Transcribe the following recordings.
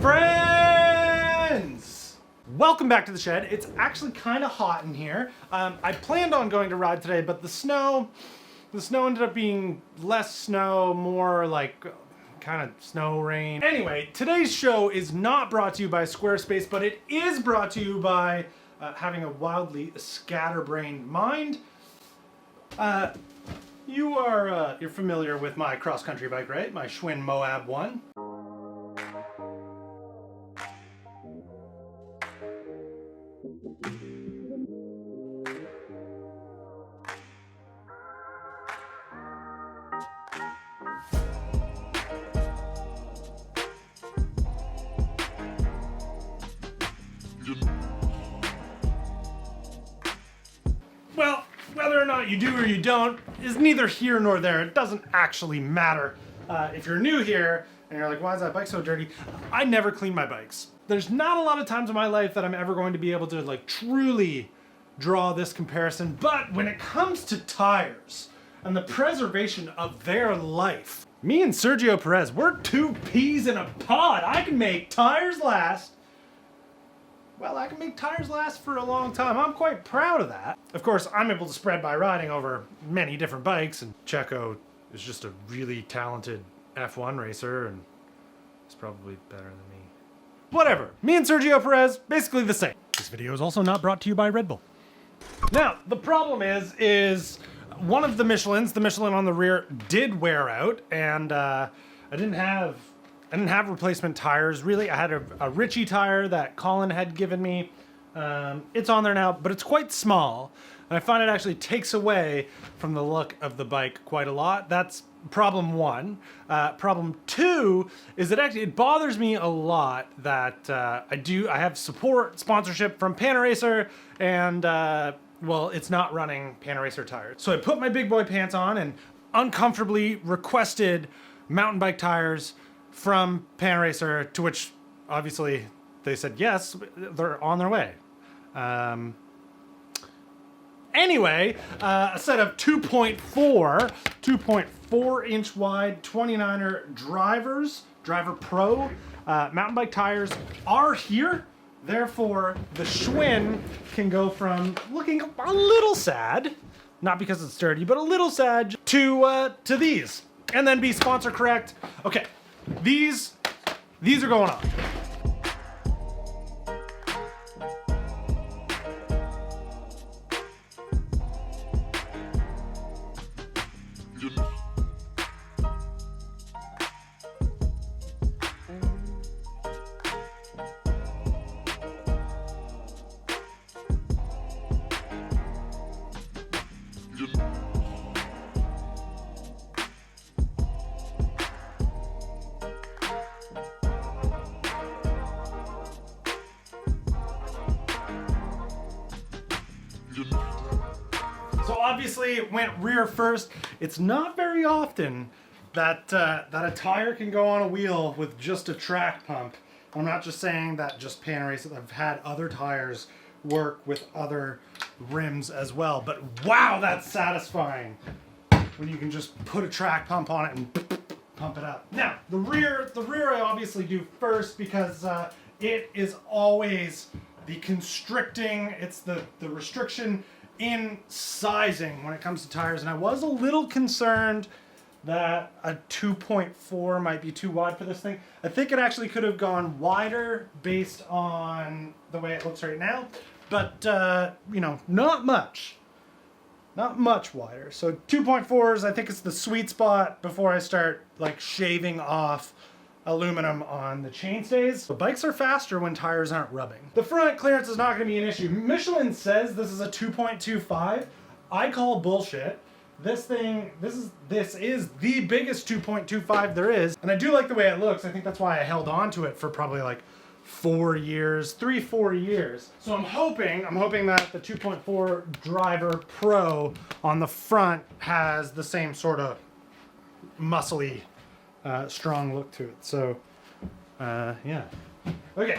friends! Welcome back to the shed. It's actually kind of hot in here. I planned on going to ride today, but the snow ended up being less snow, more like kind of snow rain. Anyway, today's show is not brought to you by Squarespace, but it is brought to you by having a wildly scatterbrained mind. You're familiar with my cross-country bike, right? My Schwinn Moab 1. Well, whether or not you do or you don't is neither here nor there. It doesn't actually matter. If you're new here and you're like, why is that bike so dirty? I never clean my bikes. There's not a lot of times in my life that I'm ever going to be able to like truly draw this comparison, but when it comes to tires and the preservation of their life, me and Sergio Perez, we're two peas in a pod. I can make tires last. Well, I can make tires last for a long time. I'm quite proud of that. Of course, I'm able to spread my riding over many different bikes, and Checo is just a really talented F1 racer, and he's probably better than me. Whatever. Me and Sergio Perez, basically the same. This video is also not brought to you by Red Bull. Now, the problem is one of the Michelins, the Michelin on the rear, did wear out, and I didn't have replacement tires, really. I had a Ritchie tire that Colin had given me. It's on there now, but it's quite small. And I find it actually takes away from the look of the bike quite a lot. That's problem one. Problem two is that actually it bothers me a lot that I have support sponsorship from Panaracer, and well, it's not running Panaracer tires. So I put my big boy pants on and uncomfortably requested mountain bike tires from Panaracer, to which obviously they said yes, they're on their way. Anyway, a set of 2.4 inch wide 29er Driver Pro mountain bike tires are here. Therefore, the Schwinn can go from looking a little sad, not because it's dirty, but a little sad, to these, and then be sponsor correct. Okay. These are going on. So obviously it went rear first. It's not very often that a tire can go on a wheel with just a track pump. I'm not just saying that just Panaracer. I've had other tires work with other rims as well. But wow, that's satisfying when you can just put a track pump on it and pump it up. Now, the rear I obviously do first because it is always the constricting, it's the restriction in sizing when it comes to tires, and I was a little concerned that a 2.4 might be too wide for this thing. I think it actually could have gone wider based on the way it looks right now, but you know, not much wider. So 2.4s, I think it's the sweet spot before I start like shaving off aluminum on the chainstays. The bikes are faster when tires aren't rubbing. The front clearance is not going to be an issue. Michelin says this is a 2.25. I call bullshit. This is the biggest 2.25 there is, and I do like the way it looks. I think that's why I held on to it for probably like 4 years, 3-4 years. So I'm hoping that the 2.4 Driver Pro on the front has the same sort of muscly, strong look to it. So, yeah. Okay,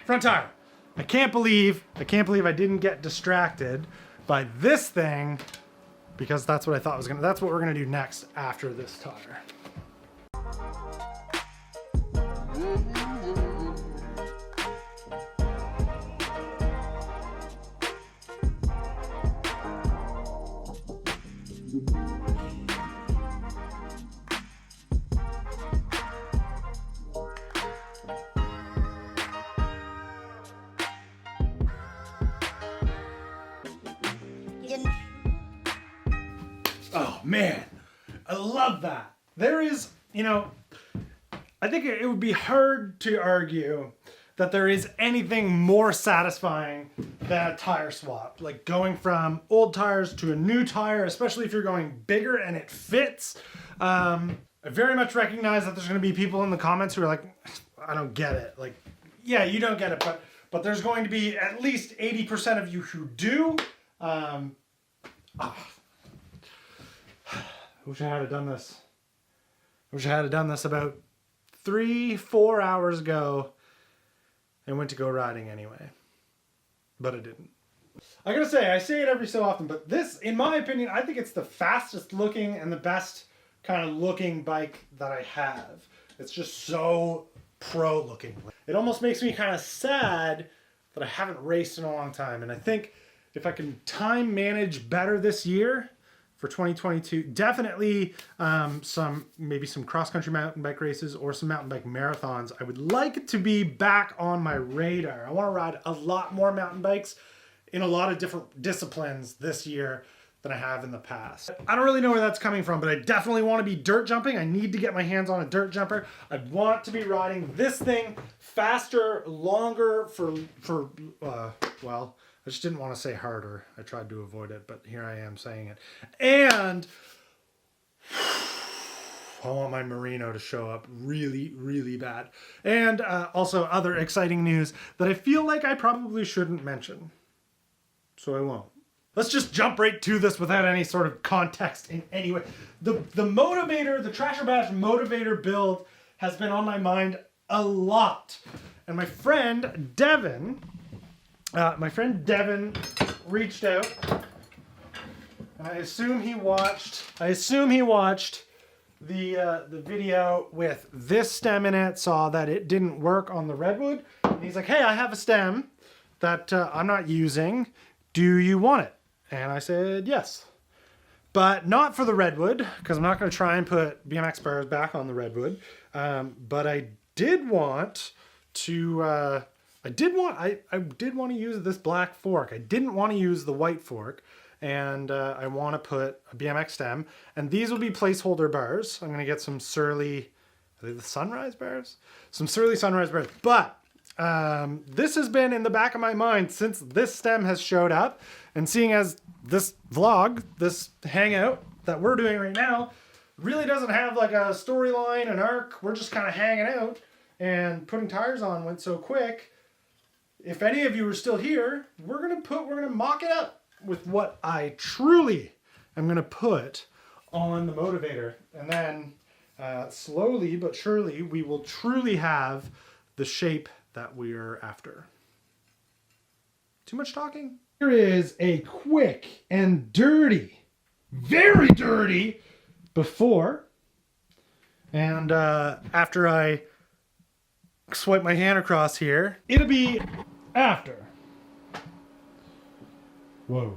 front tire. I can't believe I didn't get distracted by this thing, because that's what I thought that's what we're gonna do next after this tire. man, I love that. There is, you know, I think it would be hard to argue that there is anything more satisfying than a tire swap. Like going from old tires to a new tire, especially if you're going bigger and it fits. I very much recognize that there's going to be people in the comments who are like, I don't get it. Like, yeah, you don't get it, but there's going to be at least 80% of you who do. I wish I had done this. I wish I had done this about 3-4 hours ago and went to go riding anyway. But I didn't. I gotta say, I say it every so often, but this, in my opinion, I think it's the fastest looking and the best kind of looking bike that I have. It's just so pro looking. It almost makes me kind of sad that I haven't raced in a long time. And I think if I can time manage better this year for 2022, definitely maybe some cross-country mountain bike races or some mountain bike marathons. I would like to be back on my radar. I want to ride a lot more mountain bikes in a lot of different disciplines this year than I have in the past. I don't really know where that's coming from, but I definitely want to be dirt jumping. I need to get my hands on a dirt jumper. I want to be riding this thing faster, longer well, I just didn't want to say harder. I tried to avoid it, but here I am saying it. And I want my Merino to show up really, really bad. And also other exciting news that I feel like I probably shouldn't mention. So I won't. Let's just jump right to this without any sort of context in any way. The motivator, the Trasher Bash motivator build has been on my mind a lot. And my friend Devin reached out. And I assume he watched the video with this stem in it, saw that it didn't work on the Redwood. And he's like, hey, I have a stem that I'm not using. Do you want it? And I said, yes. But not for the Redwood, because I'm not going to try and put BMX bars back on the Redwood. But I did want to, I did want to use this black fork. I didn't want to use the white fork. And I want to put a BMX stem. And these will be placeholder bars. I'm going to get some Surly, are they the Sunrise bars? Some Surly Sunrise bars. But this has been in the back of my mind since this stem has showed up. And seeing as this vlog, this hangout that we're doing right now, really doesn't have like a storyline, an arc. We're just kind of hanging out, and putting tires on went so quick. If any of you are still here, we're gonna mock it up with what I truly am gonna put on the motivator. And then slowly but surely, we will truly have the shape that we're after. Too much talking? Here is a quick and dirty, very dirty before. And after I swipe my hand across here, it'll be after. Whoa.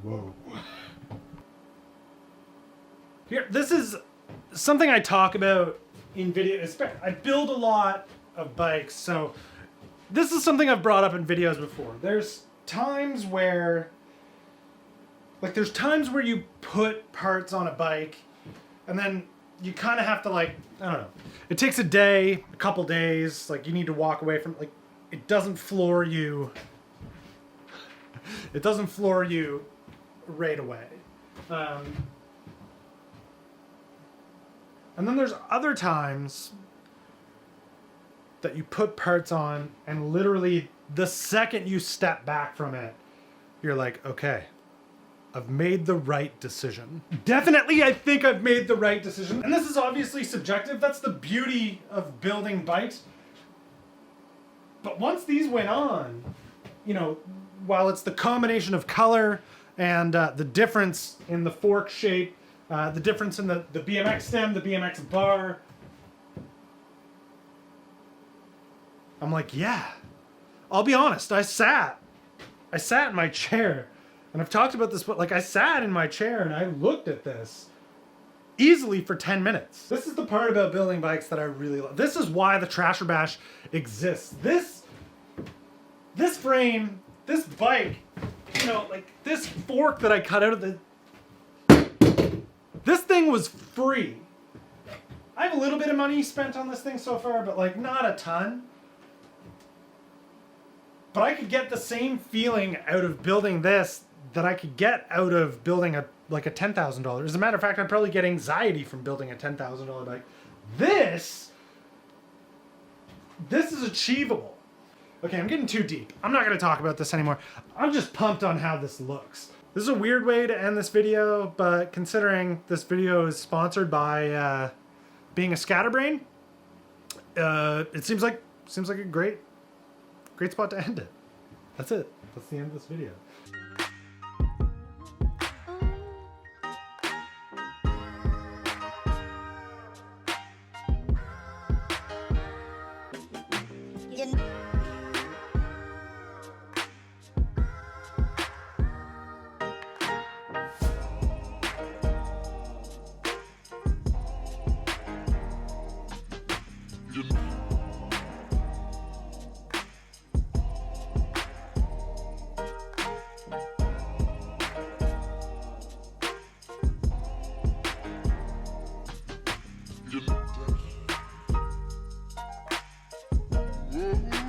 Whoa. Here, this is something I talk about in video. I build a lot of bikes, so this is something I've brought up in videos before. There's times where you put parts on a bike and then you kind of have to, like, I don't know. It takes a day, a couple days, like you need to walk away from, like, it doesn't floor you. It doesn't floor you right away. And then there's other times that you put parts on and literally the second you step back from it, you're like, okay, I've made the right decision. Definitely, I think I've made the right decision. And this is obviously subjective. That's the beauty of building bikes. But once these went on, you know, while it's the combination of color and the difference in the fork shape, the difference in the BMX stem, the BMX bar, I'm like, yeah, I'll be honest. I sat in my chair, and I've talked about this, but like I sat in my chair and I looked at this easily for 10 minutes. This is the part about building bikes that I really love. This is why the Trasher Bash exists. This frame, this bike, you know, like this fork that I cut out of This thing was free. I have a little bit of money spent on this thing so far, but like not a ton. But I could get the same feeling out of building this that I could get out of building a $10,000. As a matter of fact, I'd probably get anxiety from building a $10,000 bike. This is achievable. Okay, I'm getting too deep. I'm not going to talk about this anymore. I'm just pumped on how this looks. This is a weird way to end this video, but considering this video is sponsored by being a scatterbrain, it seems like a great spot to end it. That's it. That's the end of this video. Yeah.